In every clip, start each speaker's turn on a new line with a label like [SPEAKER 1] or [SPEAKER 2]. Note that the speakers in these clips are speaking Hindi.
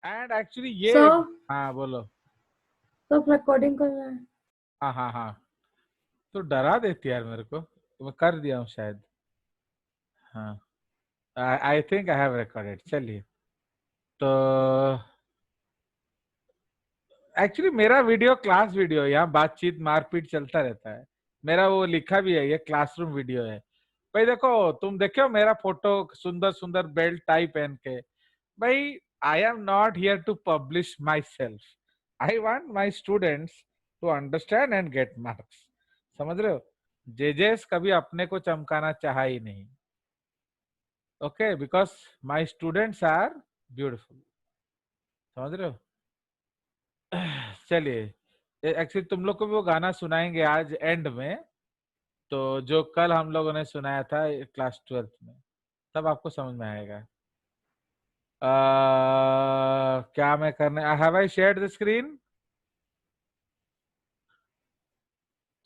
[SPEAKER 1] एंड एक्चुअली ये
[SPEAKER 2] सर
[SPEAKER 1] हाँ बोलो।
[SPEAKER 2] सब रिकॉर्डिंग कर रहा है।
[SPEAKER 1] हाँ हाँ हाँ, तो डरा देती है यार मेरे को, तो मैं कर दिया हूँ शायद। हाँ, I think I have recorded. चलिए, तो एक्चुअली मेरा वीडियो क्लास वीडियो है, यहाँ बातचीत मारपीट चलता रहता है। मेरा वो लिखा भी है, ये क्लासरूम वीडियो है। भाई देखो, तुम देखो मेरा फोटो, सुंदर सुंदर बेल्ट टाई पहन के। भाई I am not here to publish myself, I want my students to understand and get marks. समझ रहे हो? जेजेस कभी अपने को चमकाना चाहा ही नहीं। Okay, because my students are beautiful. समझ रहे हो? चलिए, एक्चुअली तुम लोग को भी वो गाना सुनाएंगे आज एंड में, तो जो कल हम लोगों ने सुनाया था क्लास 12th में, तब आपको समझ में आएगा। क्या मैं करने, have I shared the screen?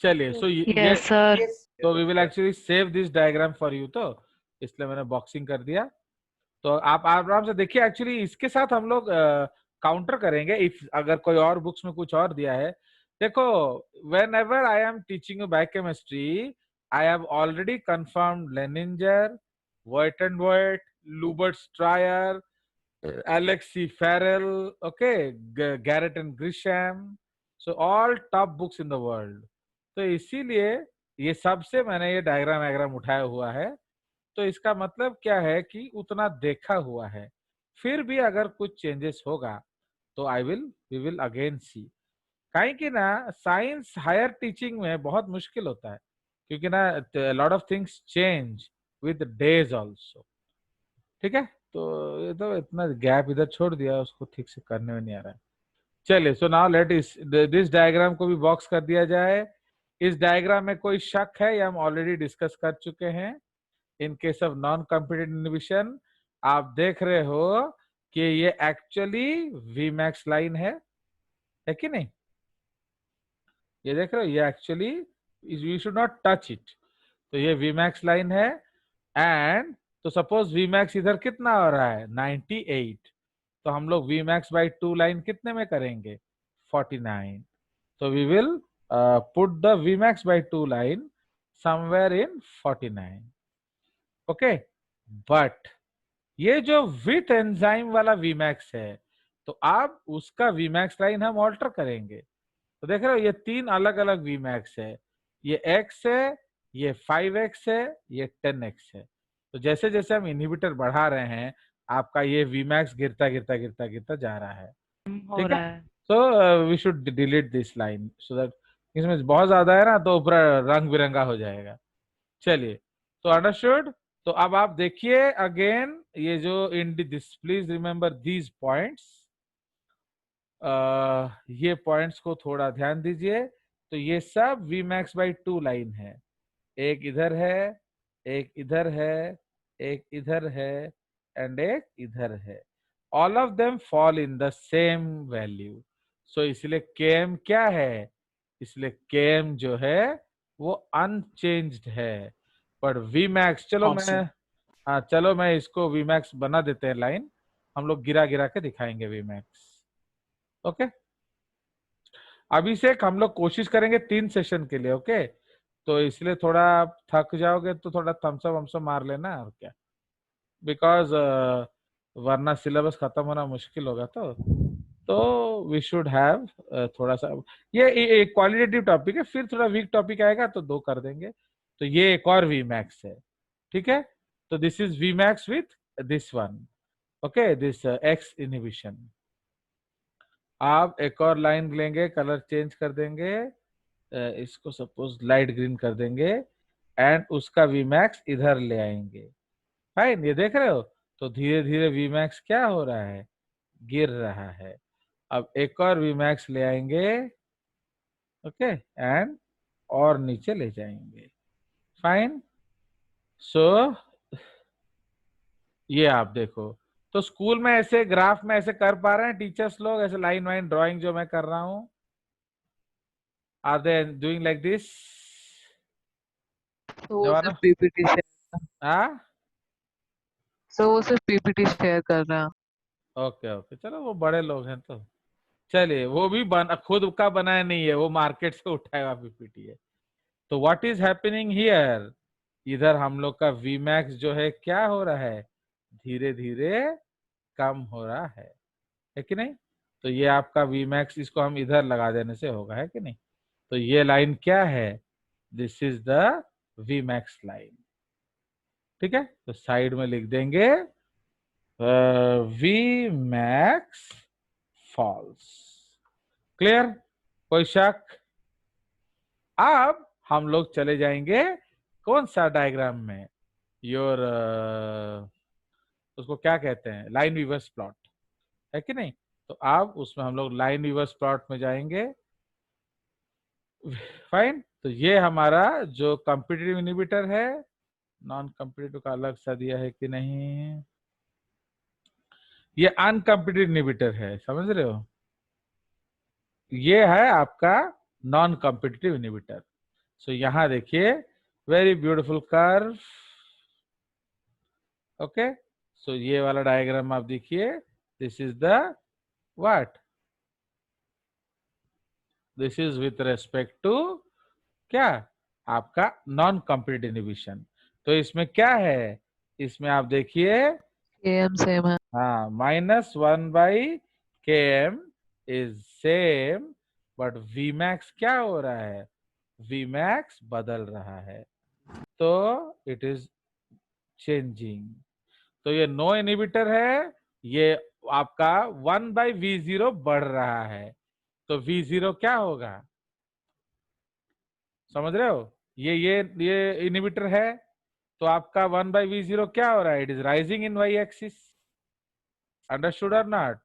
[SPEAKER 1] चलिए, सो ये
[SPEAKER 3] यस सर।
[SPEAKER 1] तो we will actually save this diagram for you, तो इसलिए मैंने बॉक्सिंग कर दिया। तो आप आराम से देखिए। एक्चुअली इसके साथ हम लोग काउंटर करेंगे इफ अगर कोई और बुक्स में कुछ और दिया है। देखो, whenever I am teaching you biochemistry, I have already confirmed Lehninger, Voet and Voet, Lubert Stryer, Alexi Farrell, okay, Garrett and Grisham, so all top books in the world. तो इसीलिए ये सबसे मैंने ये डायग्राम वायग्राम उठाया हुआ है। तो इसका मतलब क्या है कि उतना देखा हुआ है। फिर भी अगर कुछ चेंजेस होगा तो वी विल अगेन सी। काहे कि ना, साइंस हायर टीचिंग में बहुत मुश्किल होता है, क्योंकि ना lot of things change with days also. ठीक है, तो ये तो इतना गैप इधर छोड़ दिया, उसको ठीक से करने में नहीं आ रहा है। चलिए, सो नाउ लेट इस दिस डायग्राम को भी बॉक्स कर दिया जाए। इस डायग्राम में कोई शक है या हम ऑलरेडी डिस्कस कर चुके हैं? In case of non computed inhibition, आप देख रहे हो कि ये एक्चुअली वीमैक्स लाइन है कि नहीं? ये देख रहे हो, ये actually we should not touch it. तो ये वीमैक्स लाइन है। एंड तो सपोज वीमैक्स इधर कितना हो रहा है, 98, तो हम लोग वीमैक्स बाई 2 लाइन कितने में करेंगे, 49। तो we will put the Vmax by 2 line somewhere in 49। Okay, but ये जो विथ एंजाइम वाला वीमैक्स है, तो आप उसका वीमैक्स लाइन हम ऑल्टर करेंगे। तो देख रहे हो, ये 3 अलग अलग वीमैक्स है। ये x है, ये 5x है, ये 10x है। तो जैसे जैसे हम इनहिबिटर बढ़ा रहे हैं, आपका ये वीमैक्स गिरता गिरता गिरता गिरता जा रहा है।
[SPEAKER 3] हो
[SPEAKER 1] ठीक है,
[SPEAKER 3] रहा है।
[SPEAKER 1] तो we should delete this line so that, इसमें बहुत ज्यादा है ना, तो पूरा रंग बिरंगा हो जाएगा। चलिए, तो अंडरस्टूड। तो अब आप देखिए अगेन, ये जो in this, please remember these points. ये पॉइंट्स को थोड़ा ध्यान दीजिए। तो ये सब वी मैक्स बाई 2 लाइन है। एक इधर है, एक इधर है, एक इधर है, एंड एक इधर है। All of them fall in the same value. So इसलिए केएम क्या है, इसलिए केएम जो है वो अनचेंज्ड है। पर वी मैक्स, चलो मैं, हाँ चलो मैं इसको वी मैक्स बना देते हैं लाइन। हम लोग गिरा गिरा के दिखाएंगे वी मैक्स। ओके, अभिषेक हम लोग कोशिश करेंगे 3 सेशन के लिए। ओके, तो इसलिए थोड़ा आप थक जाओगे तो थोड़ा थम्सअप वम्सअप मार लेना, और क्या, बिकॉज वरना सिलेबस खत्म होना मुश्किल होगा। तो वी शुड हैव थोड़ा सा, ये एक क्वालिटेटिव टॉपिक है, फिर थोड़ा वीक टॉपिक आएगा तो 2 कर देंगे। तो ये एक और वी मैक्स है। ठीक है, तो this is V max with this one. Okay, this x inhibition. आप एक और लाइन लेंगे, कलर चेंज कर देंगे, इसको सपोज लाइट ग्रीन कर देंगे, एंड उसका वीमैक्स इधर ले आएंगे। फाइन, ये देख रहे हो? तो धीरे धीरे वीमैक्स क्या हो रहा है, गिर रहा है। अब एक और वीमैक्स ले आएंगे, ओके, एंड और नीचे ले जाएंगे। फाइन, सो ये आप देखो। तो स्कूल में ऐसे ग्राफ में ऐसे कर पा रहे हैं टीचर्स लोग, ऐसे लाइन वाइन ड्राइंग जो मैं कर रहा हूं? Are they doing like this?
[SPEAKER 3] तो वो
[SPEAKER 1] जवाना,
[SPEAKER 3] सिर्फ पीपीटी शेयर
[SPEAKER 1] हाँ,
[SPEAKER 3] कर रहा है।
[SPEAKER 1] ओके ओके, चलो वो बड़े लोग हैं तो चलिए, वो भी खुद का बनाया नहीं है, वो मार्केट से उठाया पीपीटी है। तो व्हाट इज हैपनिंग हियर, इधर हम लोग का वीमैक्स जो है क्या हो रहा है, धीरे धीरे कम हो रहा है कि नहीं। तो ये आपका वीमैक्स, इसको हम इधर लगा देने से होगा, है कि नहीं। तो ये लाइन क्या है, this is the VMAX line. ठीक है, तो साइड में लिख देंगे वी मैक्स फॉल्स। क्लियर, कोई शक। अब हम लोग चले जाएंगे कौन सा डायग्राम में, योर उसको क्या कहते हैं, लाइन वीवर्स प्लॉट, है कि नहीं। तो अब उसमें हम लोग लाइन वीवर्स प्लॉट में जाएंगे। फाइन, तो ये हमारा जो कॉम्पिटिटिव इनहिबिटर है, नॉन कॉम्पिटिटिव का अलग सा दिया है कि नहीं, ये अनकॉम्पिटिटिव इनहिबिटर है, समझ रहे हो। ये है आपका नॉन कॉम्पिटिटिव इनहिबिटर। सो यहां देखिए, very beautiful curve. Okay, so ये वाला डायग्राम आप देखिए, this is the what, this is with respect to क्या, आपका नॉन कॉम्पिटिटिव इनहिबिशन। तो इसमें क्या है, इसमें आप देखिए,
[SPEAKER 3] KM सेम है।
[SPEAKER 1] हाँ, -1/km is same, but Vmax क्या हो रहा है, Vmax बदल रहा है, तो इट इज चेंजिंग। तो ये नो इनहिबिटर है, ये आपका 1/V0 बढ़ रहा है, तो V0 क्या होगा, समझ रहे हो। ये इनहिबिटर है, तो आपका 1/V0 क्या हो रहा है, it is rising in y axis, understood और नॉट।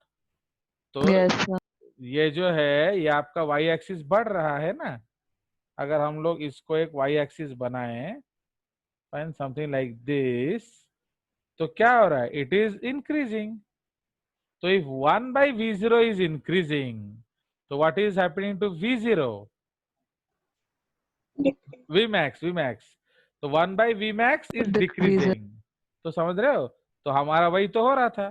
[SPEAKER 1] तो
[SPEAKER 3] यस सर।
[SPEAKER 1] ये जो है, ये आपका वाई एक्सिस बढ़ रहा है ना। अगर हम लोग इसको एक वाई एक्सिस बनाएं, फाइन समथिंग लाइक दिस, तो क्या हो रहा है, इट इज इंक्रीजिंग। तो if 1/V0 is increasing, so what is happening to V0, Vmax, तो 1/Vmax is
[SPEAKER 3] डिक्रीज है।
[SPEAKER 1] decreasing। तो समझ रहे हो, तो हमारा वही तो हो रहा था।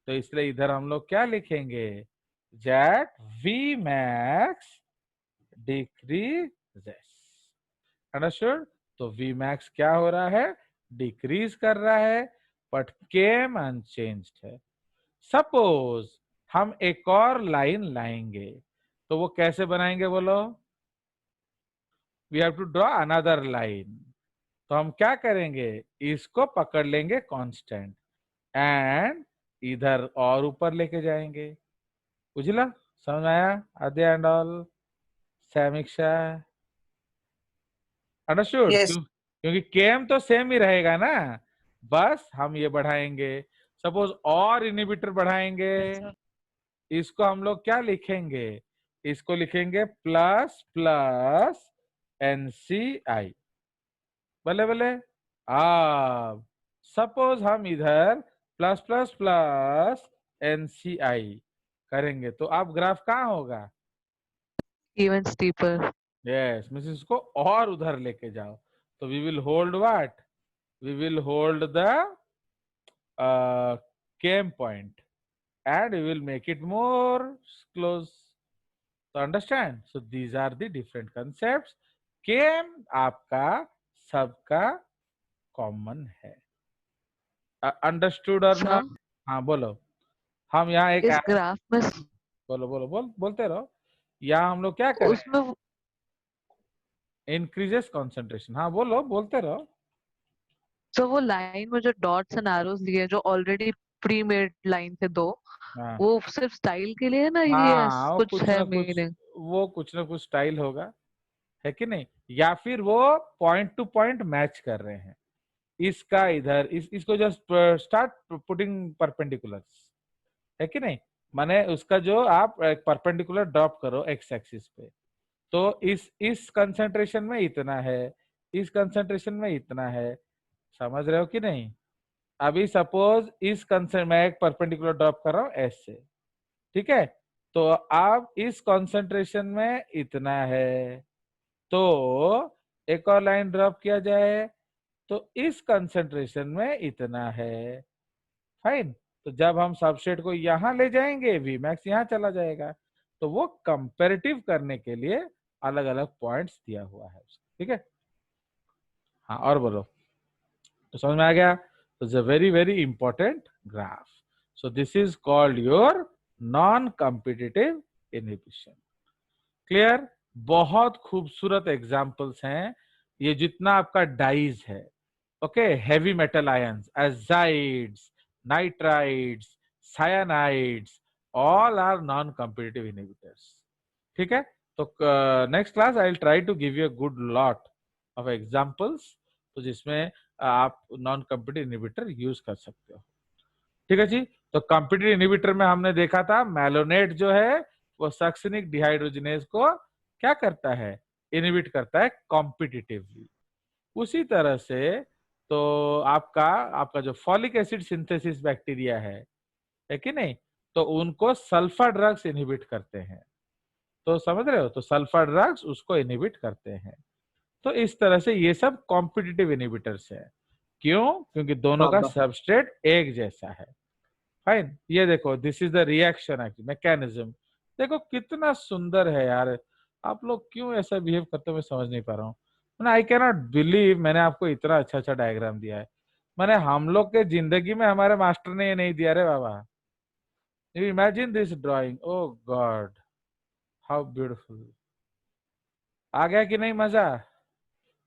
[SPEAKER 1] तो इसलिए इधर हम लोग क्या लिखेंगे, that Vmax decreases, अंडरस्टूड। तो Vmax क्या हो रहा है, डिक्रीज कर रहा है, बट Km अनचेंज्ड है। सपोज हम एक और लाइन लाएंगे, तो वो कैसे बनाएंगे बोलो, we have to draw another line. तो हम क्या करेंगे, इसको पकड़ लेंगे कांस्टेंट, एंड इधर और ऊपर लेके जाएंगे। बुझला, समझ में आया, आदि एंड ऑल, समीक्षा, अंडरस्टूड।
[SPEAKER 4] यस।
[SPEAKER 1] क्योंकि केम तो सेम ही रहेगा ना, बस हम ये बढ़ाएंगे। सपोज और इनहिबिटर बढ़ाएंगे, इसको हम लोग क्या लिखेंगे, इसको लिखेंगे प्लस प्लस NCI, भले भले। अब सपोज हम इधर प्लस प्लस प्लस NCI करेंगे, तो आप ग्राफ कहाँ होगा,
[SPEAKER 3] इवन स्टीपर।
[SPEAKER 1] यस, मींस इसको और उधर लेके जाओ। तो we will hold what, we will hold the came point and we will make it more close. So understand, so these are the different concepts। came आपका सबका कॉमन है, अंडरस्टूड और
[SPEAKER 3] सर
[SPEAKER 1] नॉट। हाँ बोलो, हम यहाँ एक
[SPEAKER 3] इस ग्राफ में
[SPEAKER 1] बोलो बोलो बोलते रहो। यहाँ हम लोग क्या करें,
[SPEAKER 3] उसमें
[SPEAKER 1] इंक्रीजेस कॉन्सेंट्रेशन, हाँ बोलो बोलते रहो।
[SPEAKER 3] तो वो लाइन में जो डॉट्स एंड एरोज लिए जो ऑलरेडी प्री मेड लाइन थे दो,
[SPEAKER 1] हाँ
[SPEAKER 3] वो सिर्फ स्टाइल के लिए है ना, ये
[SPEAKER 1] हाँ, वो
[SPEAKER 3] कुछ
[SPEAKER 1] कुछ
[SPEAKER 3] है
[SPEAKER 1] ना कुछ,
[SPEAKER 3] मीनिंग।
[SPEAKER 1] वो कुछ ना कुछ स्टाइल होगा, है कि नहीं। या फिर वो पॉइंट टू पॉइंट मैच कर रहे हैं, इसका इधर इसको जस्ट स्टार्ट पुटिंग परपेंडिकुलर्स, है कि नहीं। माने उसका जो आप परपेंडिकुलर ड्रॉप करो एक्स एक्सिस पे, तो इस कंसंट्रेशन में इतना है, इस कंसंट्रेशन में इतना है, समझ रहे हो कि नहीं। अभी सपोज इस कंसंट मैं एक परपेंडिकुलर ड्रॉप कर रहा हूँ एस से, ठीक है। तो अब इस कंसंट्रेशन में इतना है, तो एक और लाइन ड्रॉप किया जाए, तो इस कंसंट्रेशन में इतना है, फाइन। तो जब हम सबस्ट्रेट को यहाँ ले जाएंगे Vmax यहाँ चला जाएगा। तो वो कंपेरेटिव करने के लिए अलग अलग पॉइंट्स दिया हुआ है, ठीक है। हाँ और बोलो, तो समझ में आ गया? तो it's a very very important graph. So this is called your non competitive inhibition. Clear? बहुत खूबसूरत एग्जांपल्स हैं ये जितना आपका डाइज है। Okay, heavy metal ions, azides, nitrides, cyanides, all are non-competitive inhibitors. ठीक है, तो next class I will try to give you a good lot of examples, तो जिसमें आप नॉन कॉम्पिटिटिव इनहिबिटर यूज कर सकते हो। ठीक है जी। तो कॉम्पिटिटिव इनहिबिटर में हमने देखा था मैलोनेट जो है वो सक्सिनिक डिहाइड्रोजिनेज को क्या करता है, इनहिबिट करता है कॉम्पिटिटिवली। उसी तरह से तो आपका आपका जो फॉलिक एसिड सिंथेसिस बैक्टीरिया है कि नहीं, तो उनको सल्फर ड्रग्स इनहिबिट करते हैं। तो समझ रहे हो, तो सल्फर ड्रग्स उसको इनहिबिट करते हैं। तो इस तरह से ये सब कॉम्पिटिटिव इनहिबिटर्स है। क्यों? क्योंकि दोनों का सबस्ट्रेट एक जैसा है। फाइन, ये देखो this is the reaction actually mechanism. देखो कितना सुंदर है यार। आप लोग क्यों ऐसा बिहेव करते हो मैं समझ नहीं पा रहा हूँ। मैंने आई कैन नॉट बिलीव मैंने आपको इतना अच्छा अच्छा डायग्राम दिया है। मैंने हम लोग के जिंदगी में हमारे मास्टर ने ये नहीं दिया रे बाबा। You imagine this drawing, oh God how beautiful. आ गया कि नहीं मजा?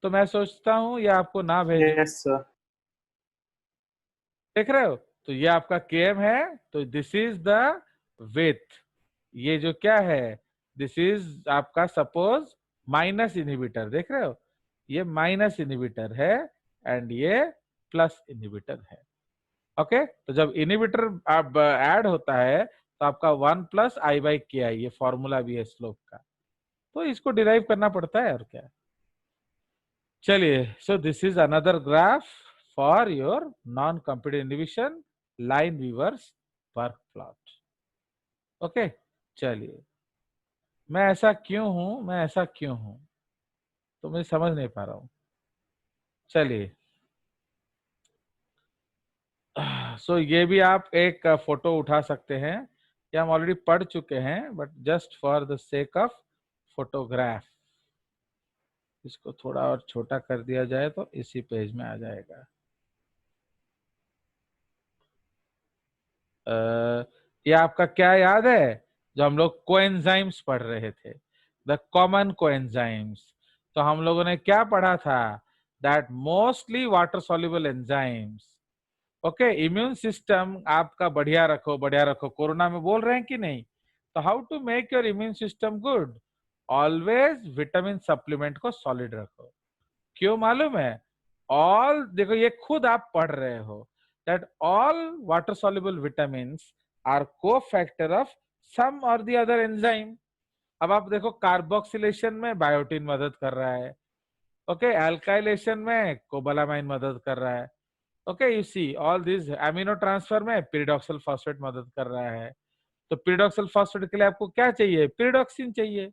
[SPEAKER 1] तो मैं सोचता हूँ ये आपको ना भेजूं।
[SPEAKER 4] Yes sir.
[SPEAKER 1] देख रहे हो, तो ये आपका केएम है, तो दिस इज द विथ। ये जो क्या है, दिस इज आपका सपोज माइनस इनहिबिटर, देख रहे हो ये माइनस इनहिबिटर है एंड ये प्लस इनहिबिटर है। ओके, तो जब इनहिबिटर अब ऐड होता है तो आपका 1 + I/Ki, ये फॉर्मूला भी है स्लोप का, तो इसको डिराइव करना पड़ता है और क्या। चलिए, so this is another graph for your non competitive inhibition Lineweaver's Burk plot. Okay, चलिए मैं ऐसा क्यों हूं, मैं ऐसा क्यों हूं, तो मैं समझ नहीं पा रहा हूं। चलिए, सो ये भी आप एक फोटो उठा सकते हैं, ये हम ऑलरेडी पढ़ चुके हैं, but just for the sake of photograph इसको थोड़ा और छोटा कर दिया जाए तो इसी पेज में आ जाएगा। ये आपका क्या याद है, जो हम लोग कोएंजाइम्स पढ़ रहे थे, द कॉमन कोएंजाइम्स। तो हम लोगों ने क्या पढ़ा था, that mostly water soluble enzymes. Okay, immune system आपका बढ़िया रखो, बढ़िया रखो, कोरोना में बोल रहे हैं कि नहीं। तो how to make your immune system good, always vitamin supplement को सॉलिड रखो। क्यों मालूम है? ऑल देखो ये खुद आप पढ़ रहे हो that all water soluble vitamins are cofactor of some or the other enzyme. अब आप देखो कार्बोक्सिलेशन में बायोटिन मदद कर रहा है, ओके, एल्काइलेशन में कोबालामाइन मदद कर रहा है, okay, you see all this. Amino transfer में पिरिडॉक्सिल फॉस्फेट मदद कर रहा है। तो पिरिडॉक्सिल फॉस्फेट के लिए आपको क्या चाहिए, पिरिडॉक्सिन चाहिए,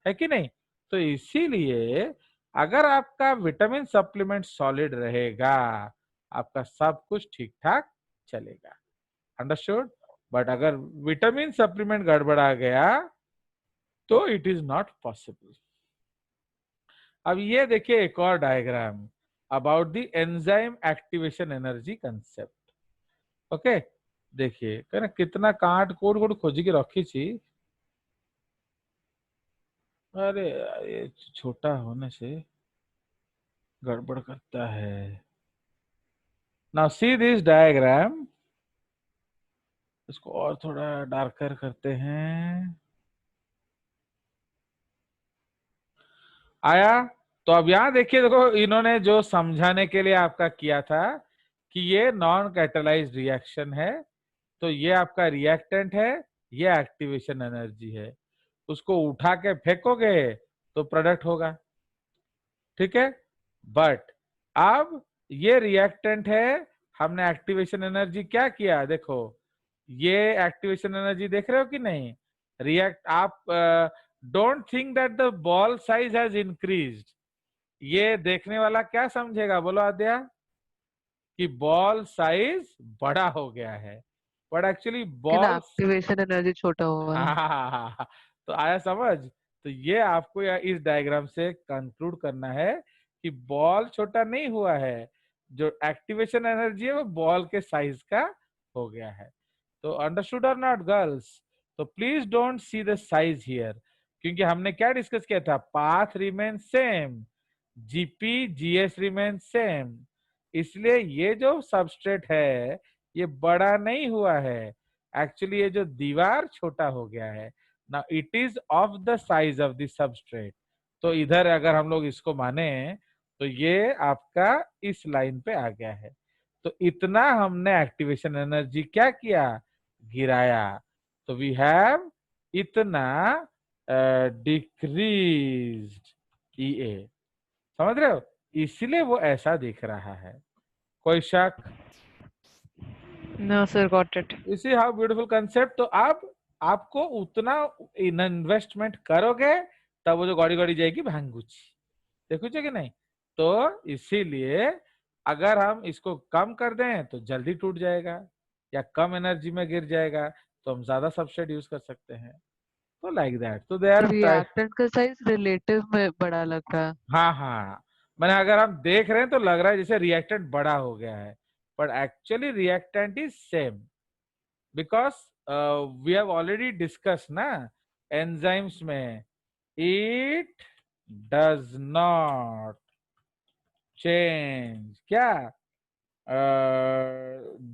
[SPEAKER 1] है कि नहीं। तो इसीलिए अगर आपका विटामिन सप्लीमेंट सॉलिड रहेगा, आपका सब कुछ ठीक ठाक चलेगा। अंडरस्टूड? बट अगर विटामिन सप्लीमेंट गड़बड़ा गया तो इट इज नॉट पॉसिबल। अब ये देखिए एक और diagram about the enzyme activation energy concept. Okay, देखिए कहना कितना काट कोड कोड खोजी के रखी थी। अरे ये छोटा होने से गड़बड़ करता है। नाउ सी दिस डायग्राम, इसको और थोड़ा डार्कर करते हैं। आया? तो अब यहाँ देखिए, देखो इन्होंने जो समझाने के लिए आपका किया था कि ये नॉन कैटालाइज्ड रिएक्शन है, तो ये आपका रिएक्टेंट है, ये एक्टिवेशन एनर्जी है, उसको उठा के फेंकोगे तो प्रोडक्ट होगा, ठीक है। बट अब ये रिएक्टेंट है, हमने एक्टिवेशन एनर्जी क्या किया, देखो ये एक्टिवेशन एनर्जी देख रहे हो कि नहीं। रिएक्ट आप don't think that the ball size has increased. ये देखने वाला क्या समझेगा, बोलो आद्या, कि बॉल साइज बड़ा हो गया है। बट एक्चुअली
[SPEAKER 3] लेकिन
[SPEAKER 1] बॉल्स,
[SPEAKER 3] एक्टिवेशन एनर्जी छोटा हुआ है।
[SPEAKER 1] हाँ, तो आया समझ। तो ये आपको इस डायग्राम से कंक्लूड करना है कि बॉल छोटा नहीं हुआ है, जो एक्टिवेशन एनर्जी है वो बॉल के साइज का हो गया है। तो अंडरस्टूड और नॉट गर्ल्स? तो please don't see the size here, क्योंकि हमने क्या डिस्कस किया था, path remain same, GP GS remain same, इसलिए ये जो सबस्ट्रेट है ये बड़ा नहीं हुआ है, एक्चुअली ये जो दीवार छोटा हो गया है ना, it is of the size of the substrate. तो इधर अगर हम लोग इसको माने तो ये आपका इस लाइन पे आ गया है। तो इतना हमने एक्टिवेशन एनर्जी क्या किया, गिराया। तो वी हैव इतना डिक्रीज्ड ईए, समझ रहे हो, इसलिए वो ऐसा दिख रहा है। कोई शक?
[SPEAKER 3] No sir, got it.
[SPEAKER 1] You see how beautiful concept. तो आप आपको उतना इन्वेस्टमेंट करोगे तब वो जो गौड़ी गौड़ी जाएगी भांगुची, देखो कि नहीं। तो इसीलिए अगर हम इसको कम कर दें तो जल्दी टूट जाएगा, या कम एनर्जी में गिर जाएगा तो हम ज्यादा सबस्ट्रेट यूज कर सकते हैं। तो लाइक दैट, तो दे आर।
[SPEAKER 3] रिएक्टेंट का साइज रिलेटिव में बड़ा लग रहा है।
[SPEAKER 1] हाँ हाँ, मैंने अगर हम देख रहे हैं तो लग रहा है जैसे रिएक्टेंट बड़ा हो गया है, but actually reactant is same, because we have already discuss ना एंजाइम्स में, इट डज नॉट चेंज क्या,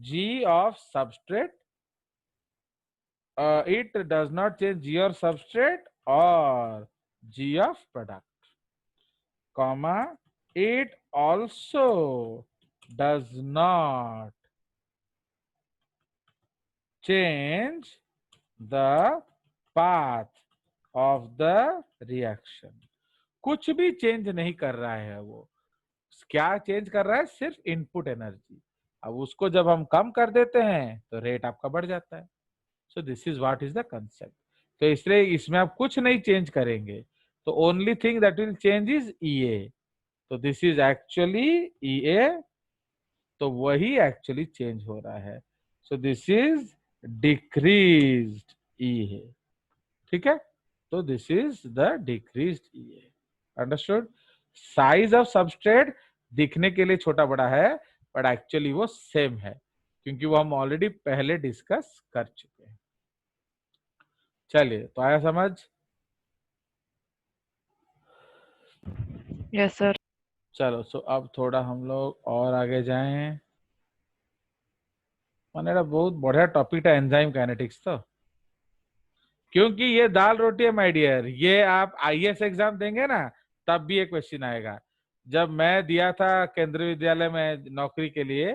[SPEAKER 1] G of substrate, it does not change G or substrate or G of product, comma, it also does not change the path of the reaction। कुछ भी चेंज नहीं कर रहा है वो, क्या चेंज कर रहा है, सिर्फ इनपुट एनर्जी। अब उसको जब हम कम कर देते हैं तो रेट आपका बढ़ जाता है। So this is what is the concept. तो इसलिए इसमें आप कुछ नहीं चेंज करेंगे, तो only thing that will change is EA. तो दिस इज एक्चुअली ईए, तो वही एक्चुअली चेंज हो रहा है। सो दिस इज डिक्रीज्ड ईए, ठीक है। तो this is the decreased EA, understood. Size of substrate दिखने के लिए छोटा बड़ा है, बट एक्चुअली वो सेम है, क्योंकि वो हम ऑलरेडी पहले डिस्कस कर चुके हैं। चलिए, तो आया समझ?
[SPEAKER 3] Yes sir.
[SPEAKER 1] चलो, सो अब थोड़ा हम लोग और आगे जाएं। मैंने बहुत बढ़िया टॉपिक था एंजाइम काइनेटिक्स, तो क्योंकि ये दाल रोटी है माय डियर, ये आप आईएएस एग्जाम देंगे ना तब भी ये क्वेश्चन आएगा। जब मैं दिया था केंद्रीय विद्यालय में नौकरी के लिए,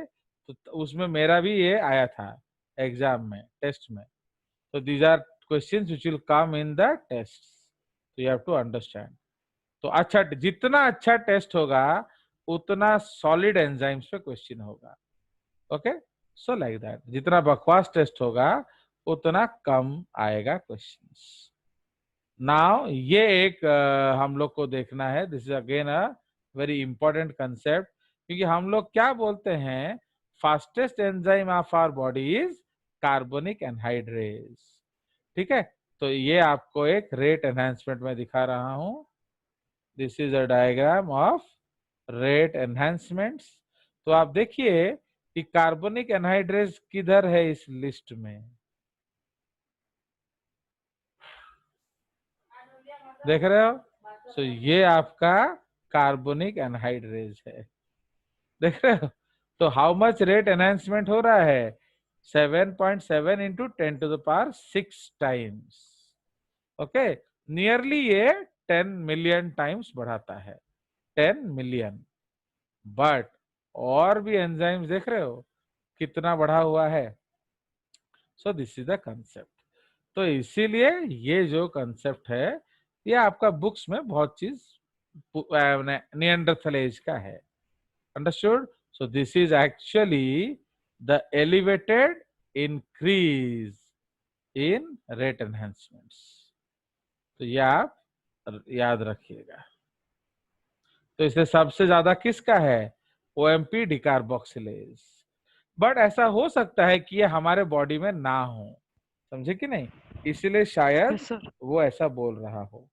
[SPEAKER 1] तो उसमें मेरा भी ये आया था एग्जाम में, टेस्ट में। तो these are questions which will come in the test, तो यू हैव टू अंडरस्टैंड। तो अच्छा, जितना अच्छा टेस्ट होगा उतना सॉलिड एंजाइम्स पे क्वेश्चन होगा। ओके, सो लाइक दैट, जितना बकवास टेस्ट होगा उतना कम आएगा क्वेश्चंस। नाउ ये एक हम लोग को देखना है, this is again a very important concept, क्योंकि हम लोग क्या बोलते हैं, fastest enzyme of our body is carbonic anhydrase, ठीक है। तो ये आपको एक रेट एनहांसमेंट में दिखा रहा हूं। This is a diagram of rate enhancements. तो आप देखिए कि कार्बोनिक एनहाइड्रेज किधर है इस लिस्ट में, देख रहे हो? तो ये आपका कार्बोनिक एनहाइड्रेज है, देख रहे हो? तो हाउ मच रेट एनहांसमेंट हो रहा है, 7.7 इंटू 10⁶ टाइम्स। ओके, नियरली ये 10 मिलियन टाइम्स बढ़ाता है, 10 मिलियन। बट और भी एंजाइम्स देख रहे हो कितना बढ़ा हुआ है। So this is the concept. तो इसीलिए ये जो कंसेप्ट है ये आपका बुक्स में बहुत चीज निएंडरथल एज का है, understood. So this is actually the elevated increase in rate enhancements. तो ये आप याद रखिएगा। तो इससे सबसे ज्यादा किसका है, ओएमपी डिकार्बोक्सिलेज। बट ऐसा हो सकता है कि ये हमारे बॉडी में ना हो, समझे कि नहीं, इसलिए शायद
[SPEAKER 3] यस सर।
[SPEAKER 1] वो ऐसा बोल रहा हो।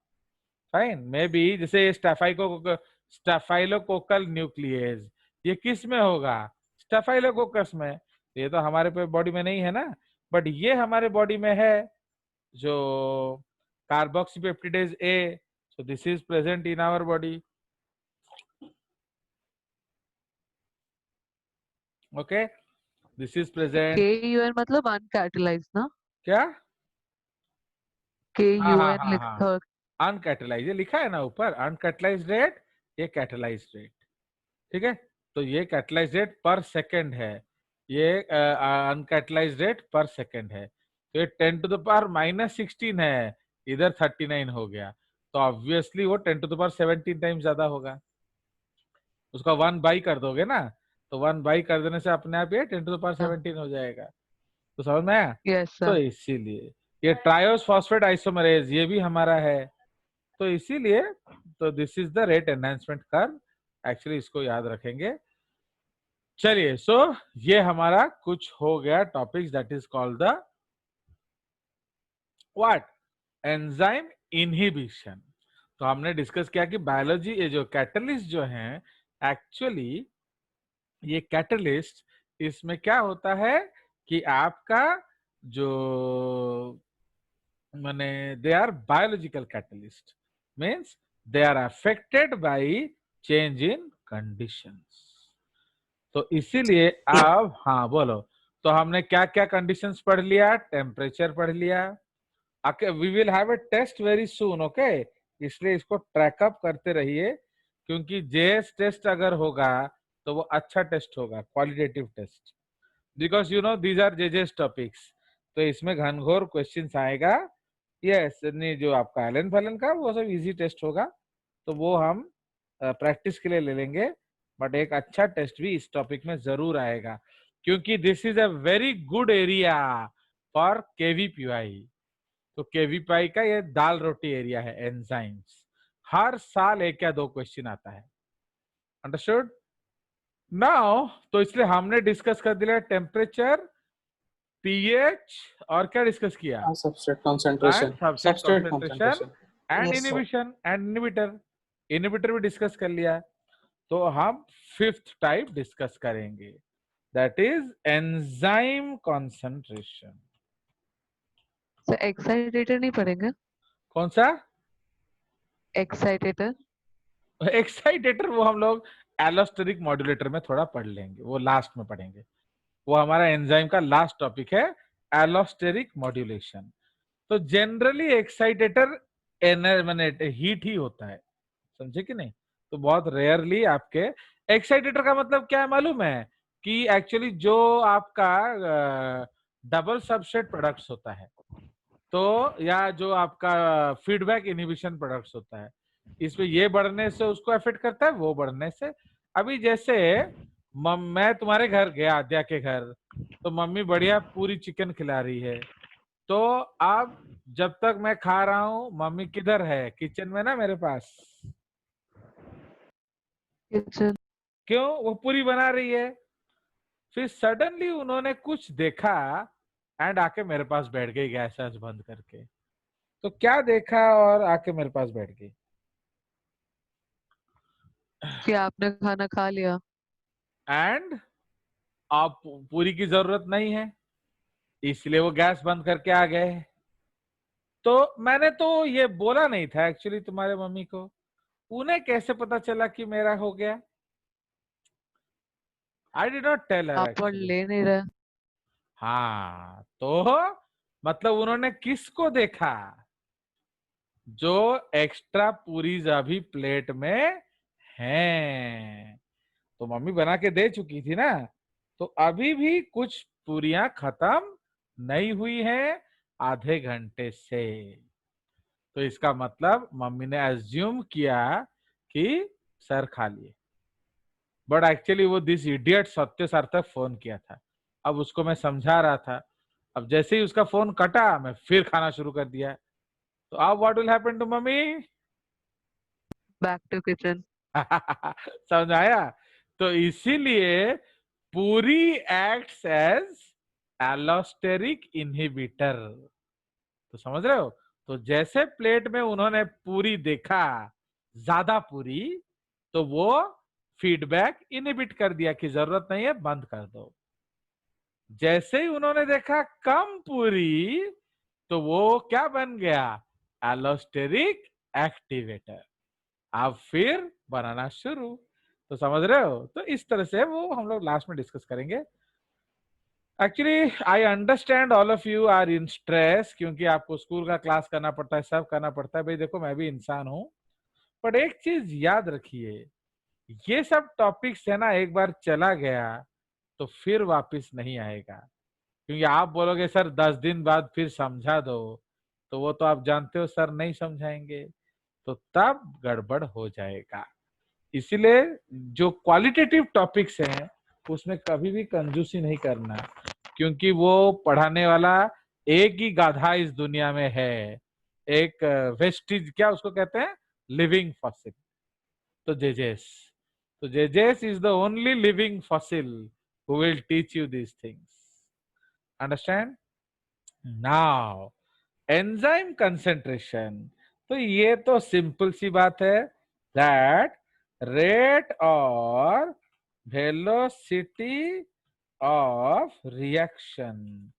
[SPEAKER 1] फाइन, मे बी जैसे स्टाफाइलोकोकल न्यूक्लियस, ये किस में होगा, स्टाफाइलोकोकस में। ये तो हमारे पे बॉडी में नहीं है ना, बट ये हमारे बॉडी में है, जो carboxypeptidase A, so this is present in our body. Okay, this is present.
[SPEAKER 3] KUN मतलब अनकैटलाइज्ड ना?
[SPEAKER 1] क्या? हाँ हाँ
[SPEAKER 3] KUN
[SPEAKER 1] हाँ हाँ,
[SPEAKER 3] लिखा।
[SPEAKER 1] अनकैटलाइज, ये लिखा है ना ऊपर, अनकैटलाइज रेट, ये कैटलाइज रेट, ठीक है। तो ये कैटलाइज रेट पर सेकेंड है, ये अनकैटलाइज रेट पर सेकेंड है। तो ये 10⁻⁻16 है, इधर 39 हो गया, तो ऑब्वियसली वो 10⁻17 टाइम ज्यादा होगा। उसका 1 बाई कर दोगे ना, तो 1 बाई कर देने से अपने आप ये 10⁻17 हो जाएगा। तो समझ में आया?
[SPEAKER 3] यस
[SPEAKER 1] तो
[SPEAKER 3] सर।
[SPEAKER 1] इसीलिए ये ट्रायोस फॉस्फेट आइसोमरेज ये भी हमारा है, तो इसीलिए तो this is the rate enhancement curve, actually इसको याद रखेंगे। चलिए, सो ये हमारा कुछ हो गया topics, that is called the what, enzyme inhibition. तो हमने डिस्कस किया कि बायोलॉजी, ये जो कैटलिस्ट जो है, एक्चुअली ये कैटलिस्ट, इसमें क्या होता है कि आपका जो माने they are biological catalyst, means they are affected by change in conditions. तो इसीलिए अब हाँ बोलो, तो हमने क्या क्या कंडीशंस पढ़ लिया, टेम्परेचर पढ़ लिया। We will have a test very soon, okay, इसलिए इसको ट्रैकअप करते रहिए, क्योंकि जेएस टेस्ट अगर होगा तो वो अच्छा टेस्ट होगा, qualitative test, because you know these are जेजेस टॉपिक्स, तो इसमें घनघोर क्वेश्चंस आएगा। यस, नहीं जो आपका एलन फैलन का वो सब इजी टेस्ट होगा, तो वो हम प्रैक्टिस के लिए ले लेंगे, बट एक अच्छा टेस्ट भी इस टॉपिक में जरूर आएगा, क्योंकि this is a very good area for KVPY. तो केवीपीआई का ये दाल रोटी एरिया है, एंजाइम्स, हर साल एक या दो क्वेश्चन आता है, अंडरस्टूड नाउ। तो इसलिए हमने डिस्कस कर दिया टेम्परेचर, पीएच, और क्या डिस्कस किया,
[SPEAKER 4] substrate
[SPEAKER 1] and
[SPEAKER 4] concentration,
[SPEAKER 1] subset
[SPEAKER 4] substrate
[SPEAKER 1] concentration,
[SPEAKER 4] concentration.
[SPEAKER 1] And
[SPEAKER 2] Yes, sir.
[SPEAKER 1] Inhibition, and inhibitor, inhibitor भी डिस्कस कर लिया। तो हम फिफ्थ टाइप डिस्कस करेंगे, that is enzyme concentration.
[SPEAKER 3] Sir एक्साइटेटर नहीं पढ़ेंगे?
[SPEAKER 1] कौन सा
[SPEAKER 3] एक्साइटेटर?
[SPEAKER 1] एक्साइटेटर? वो हम लोग एलोस्टेरिक मॉड्यूलेटर में थोड़ा पढ़ लेंगे, वो लास्ट में पढ़ेंगे, वो हमारा एंजाइम का लास्ट टॉपिक है, एलोस्टेरिक मॉड्यूलेशन। तो जनरली एक्साइटेटर मैंने हीट ही होता है, समझे कि नहीं। तो बहुत रेयरली आपके एक्साइटेटर का मतलब क्या है मालूम है, कि एक्चुअली जो आपका डबल सबस्ट्रेट प्रोडक्ट्स होता है, तो या जो आपका फीडबैक इनहिबिशन प्रोडक्ट्स होता है, इसमें ये बढ़ने से उसको अफेक्ट करता है, वो बढ़ने से। अभी जैसे मैं तुम्हारे घर गया, आद्या के घर, तो मम्मी बढ़िया पूरी चिकन खिला रही है, तो अब जब तक मैं खा रहा हूँ, मम्मी किधर है, किचन में ना मेरे पास,
[SPEAKER 3] किचन।
[SPEAKER 1] क्यों, वो पूरी बना रही है। फिर सडनली उन्होंने कुछ देखा एंड आके मेरे पास बैठ गई गैस वैस बंद करके। तो क्या देखा और आके मेरे पास बैठ गई?
[SPEAKER 3] कि आपने खाना खा लिया।
[SPEAKER 1] एंड आप पूरी की जरूरत नहीं है, इसलिए वो गैस बंद करके आ गए। तो मैंने तो ये बोला नहीं था एक्चुअली तुम्हारे मम्मी को, उन्हें कैसे पता चला कि मेरा हो गया? I did not tell her
[SPEAKER 3] आप पढ़
[SPEAKER 1] एक्चुअली।
[SPEAKER 3] ले नहीं रहे।
[SPEAKER 1] हाँ, तो मतलब उन्होंने किसको देखा, जो एक्स्ट्रा पूरीज अभी प्लेट में हैं, तो मम्मी बना के दे चुकी थी ना, तो अभी भी कुछ पूरियां खत्म नहीं हुई हैं आधे घंटे से। तो इसका मतलब मम्मी ने एज्यूम किया कि सर खा लिए, बट एक्चुअली वो दिस इडियट सत्य सर तक फोन किया था। अब उसको मैं समझा रहा था, अब जैसे ही उसका फोन कटा मैं फिर खाना शुरू कर दिया। तो अब what will happen to mummy?
[SPEAKER 3] Back to kitchen.
[SPEAKER 1] समझ आया? तो इसीलिए पूरी एक्ट्स एज एलोस्टेरिक इनहिबिटर। तो समझ रहे हो? तो जैसे प्लेट में उन्होंने पूरी देखा, ज्यादा पूरी, तो वो फीडबैक इनहिबिट कर दिया कि जरूरत नहीं है, बंद कर दो। जैसे ही उन्होंने देखा कम पूरी, तो वो क्या बन गया? Allosteric activator. अब फिर बनाना शुरू। तो समझ रहे हो? तो इस तरह से वो हम लोग लास्ट में डिस्कस करेंगे। Actually I understand all of you are in stress, क्योंकि आपको स्कूल का क्लास करना पड़ता है, सब करना पड़ता है। भाई देखो, मैं भी इंसान हूं, पर एक चीज याद रखिए, ये सब टॉपिक्स है ना, एक बार चला गया तो फिर वापस नहीं आएगा। क्योंकि आप बोलोगे सर 10 दिन बाद फिर समझा दो, तो वो तो आप जानते हो सर नहीं समझाएंगे, तो तब गड़बड़ हो जाएगा। इसीलिए जो क्वालिटेटिव टॉपिक्स हैं उसमें कभी भी कंजूसी नहीं करना, क्योंकि वो पढ़ाने वाला एक ही गाधा इस दुनिया में है, एक वेस्टिज, क्या उसको कहते हैं, लिविंग फॉसिल। तो जेजेस, तो जेजेस is the only living fossil who will teach you these things. Understand? Now enzyme concentration, तो ये तो सिंपल सी बात है, दैट रेट और velocity of reaction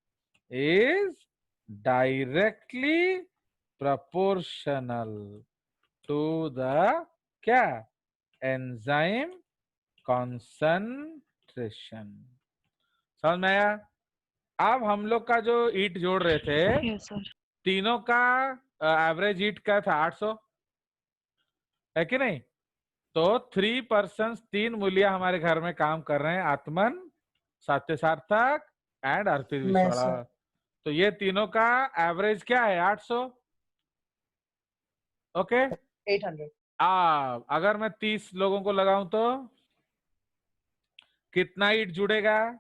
[SPEAKER 1] is directly proportional to the क्या, enzyme concentration। समझ में आया? अब हम लोग का जो ईट जोड़ रहे थे,
[SPEAKER 3] यस सर।
[SPEAKER 1] तीनों का एवरेज ईट का था 800, है कि नहीं? तो 3 पर्सन, 3 मूलिया हमारे घर में काम कर रहे हैं, आत्मन, सत्य सार्थक एंड अर्पित
[SPEAKER 4] मैं
[SPEAKER 1] विश्वाड़ा।
[SPEAKER 4] सर
[SPEAKER 1] तो ये तीनों का एवरेज क्या है? 800। ओके।
[SPEAKER 4] 800।
[SPEAKER 1] अगर मैं 30 लोगों को लगाऊं तो कितना ईट जुड़ेगा?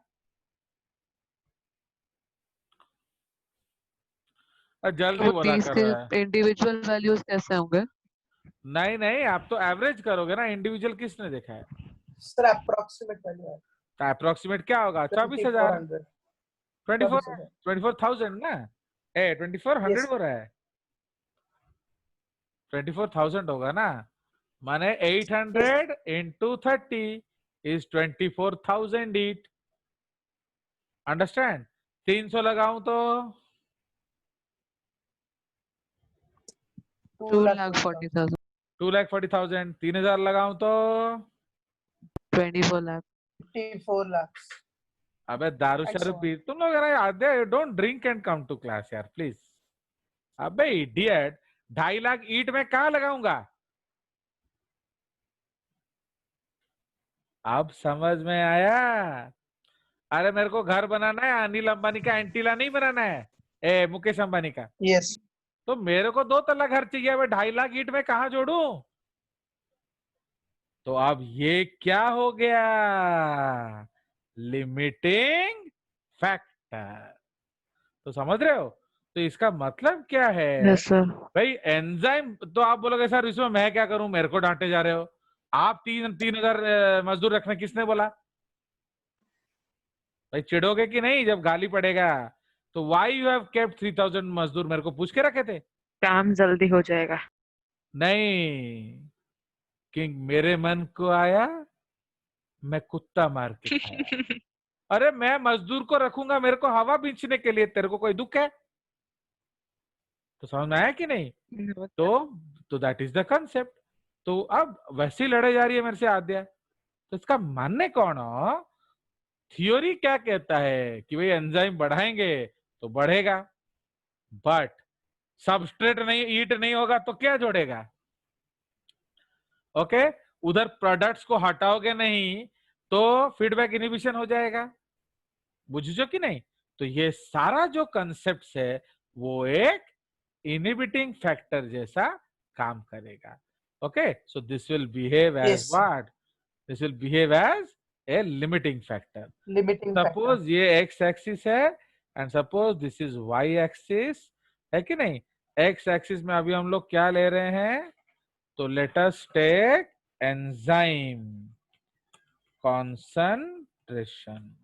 [SPEAKER 1] जल्दी
[SPEAKER 3] तो
[SPEAKER 1] बोला
[SPEAKER 3] 30
[SPEAKER 1] कर
[SPEAKER 3] के
[SPEAKER 1] रहा है।
[SPEAKER 3] इंडिविजुअल वैल्यूज कैसे होंगे?
[SPEAKER 1] नहीं नहीं, आप तो एवरेज करोगे ना, इंडिविजुअल किसने देखा है?
[SPEAKER 4] सर अप्रोक्सीमेट वैल्यू है
[SPEAKER 1] तो अप्रोक्सीमेट क्या होगा? 24,000,
[SPEAKER 4] 2400।
[SPEAKER 1] 24,
[SPEAKER 4] 24,000।
[SPEAKER 1] 24,000 ना, 2400
[SPEAKER 4] Yes.
[SPEAKER 1] हो रहा है, 24,000 होगा ना, माने 800 into 30 is 24,000 ईट। अंडरस्टैंड? 300 लगाऊं तो
[SPEAKER 3] 2,40,000।
[SPEAKER 1] 2,40,000। 3,000 लगाऊं तो
[SPEAKER 3] 24 लाख।
[SPEAKER 4] 54 lakhs।
[SPEAKER 1] अबे दारू
[SPEAKER 4] And
[SPEAKER 1] शारू
[SPEAKER 4] so on।
[SPEAKER 1] पी तुम लोग, यार don't drink and come to class यार प्लीज। अबे इडियट, 2.5 लाख ईट में कहां लगाऊंगा? अब समझ में आया? अरे मेरे को घर बनाना है, अनिल अंबानी का एंटीला नहीं बनाना है, मुकेश अंबानी का।
[SPEAKER 4] Yes।
[SPEAKER 1] तो मेरे को 2 तल्ला घर चाहिए, अब 2.5 लाख ईट में कहां जोड़ू? तो अब ये क्या हो गया? Limiting factor. तो समझ रहे हो? तो इसका मतलब क्या है
[SPEAKER 3] यस सर।
[SPEAKER 1] भाई? एंजाइम, तो आप बोलोगे सर इसमें मैं क्या करूं, मेरे को डांटे जा रहे हो। आप 3,000 मजदूर रखना किसने बोला? भाई चिढ़ोगे कि नहीं जब गाली पड़ेगा? तो वाई यू हैव केप्ट 3,000 मजदूर, मेरे को पूछ के रखे थे?
[SPEAKER 3] काम जल्दी हो जाएगा।
[SPEAKER 1] नहीं, कि मेरे मन को आया, मैं कुत्ता मार के खाया। अरे मैं मजदूर को रखूंगा मेरे को हवा बींचने के लिए, तेरे को कोई दुख है? तो समझ में आया कि नहीं? तो दैट इज द कंसेप्ट। तो अब वैसी लड़ाई जा रही है मेरे से आद्या, तो इसका मानने कौन हो? थियोरी क्या कहता है कि भाई एंजाइम बढ़ाएंगे तो बढ़ेगा, बट सबस्ट्रेट नहीं, ईट नहीं होगा तो क्या जोड़ेगा? ओके, उधर प्रोडक्ट्स को हटाओगे नहीं तो फीडबैक इनहिबिशन हो जाएगा। बुझो कि नहीं? तो ये सारा जो कंसेप्ट है वो एक इनहिबिटिंग फैक्टर जैसा काम करेगा। Okay, so this will behave as
[SPEAKER 4] Yes।
[SPEAKER 1] What? This will behave as a limiting factor.
[SPEAKER 4] Limiting factor।
[SPEAKER 1] Suppose ये एक्स एक्सिस है and suppose this is y axis, है कि नहीं? एक्स एक्सिस में अभी हम लोग क्या ले रहे हैं? तो let us take enzyme concentration. Concentration.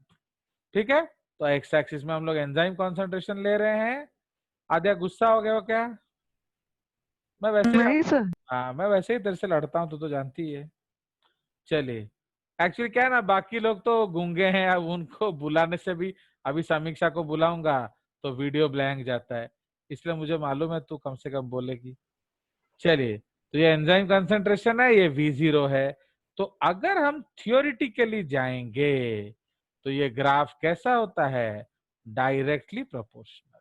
[SPEAKER 1] ठीक है, तो एक्स एक्सिस में हम लोग एंजाइम कॉन्सेंट्रेशन ले रहे हैं। आद्या गुस्सा हो गया हो क्या? मैं वैसे ही
[SPEAKER 3] नहीं सर।
[SPEAKER 1] हाँ, मैं वैसे ही तेरे से लड़ता हूँ, तू तो जानती है। चलिए, एक्चुअली क्या है ना, बाकी लोग तो गूंगे हैं, अब उनको बुलाने से भी, अभी समीक्षा को बुलाऊंगा तो वीडियो ब्लैंक जाता है, इसलिए मुझे मालूम है तू कम से कम बोलेगी। चलिए, तो ये एंजाइम कंसंट्रेशन है, ये V0 है। तो अगर हम थियोरिटिकली जाएंगे तो ये ग्राफ कैसा होता है? Directly proportional.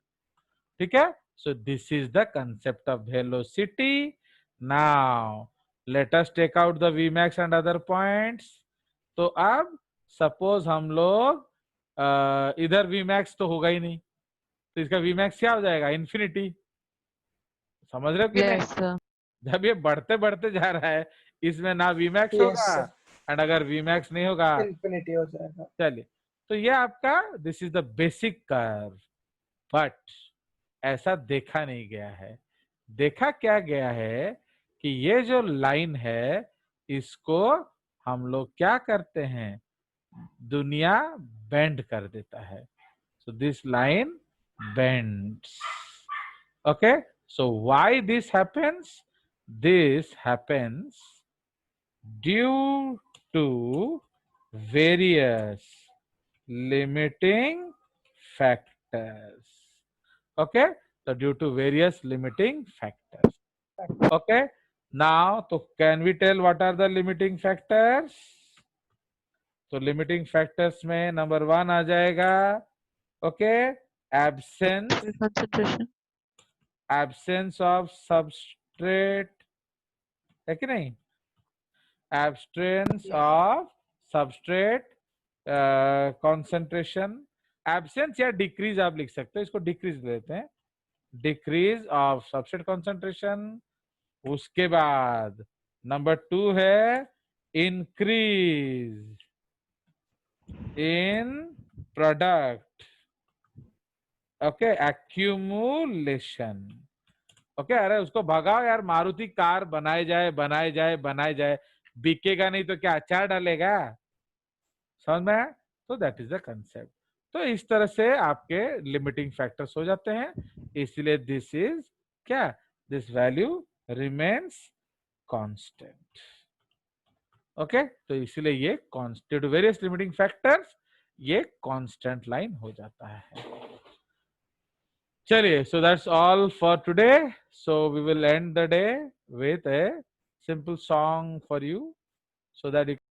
[SPEAKER 1] ठीक है, so this is the concept of velocity. Now let us take out the Vmax and other points. तो अब सपोज हम लोग इधर Vmax तो होगा ही नहीं, तो इसका Vmax क्या हो जाएगा? इन्फिनिटी। समझ रहे हो कि नहीं?
[SPEAKER 3] Yes sir.
[SPEAKER 1] जब ये बढ़ते बढ़ते जा रहा है, इसमें ना Vmax
[SPEAKER 4] Yes,
[SPEAKER 1] होगा,
[SPEAKER 4] sir.
[SPEAKER 1] एंड अगर Vmax नहीं होगा,
[SPEAKER 4] Infinity हो जाएगा।
[SPEAKER 1] चलिए, तो ये आपका this is the basic curve. But ऐसा देखा नहीं गया है। देखा क्या गया है कि ये जो लाइन है, इसको हम लोग क्या करते हैं? दुनिया बेंड कर देता है। So this line bends. Okay, so why this happens? This happens due to various limiting factors. Okay, so due to various limiting factors. Okay, now so can we tell what are the limiting factors? तो limiting factors में नंबर 1 आ जाएगा, okay,
[SPEAKER 3] concentration.
[SPEAKER 1] absence of substrate, है कि नहीं? Absence of substrate concentration, absence या decrease आप लिख सकते हो, इसको decrease लेते हैं, decrease of substrate concentration। उसके बाद नंबर 2 है increase in product, okay, accumulation। Okay, अरे उसको भगाओ यार, मारुति कार बनाए जाए बनाए जाए बनाए जाए, बिकेगा नहीं तो क्या अचार डालेगा? समझ में आया? तो दैट इज द कंसेप्ट। तो इस तरह से आपके लिमिटिंग फैक्टर्स हो जाते हैं, इसलिए दिस इज क्या, this value remains constant. Okay, तो इसलिए ये कांस्टेंट, वेरियस लिमिटिंग फैक्टर्स, ये कांस्टेंट लाइन हो जाता है। चलिए, so that's all for today. So we will end the day with a simple song for you so that you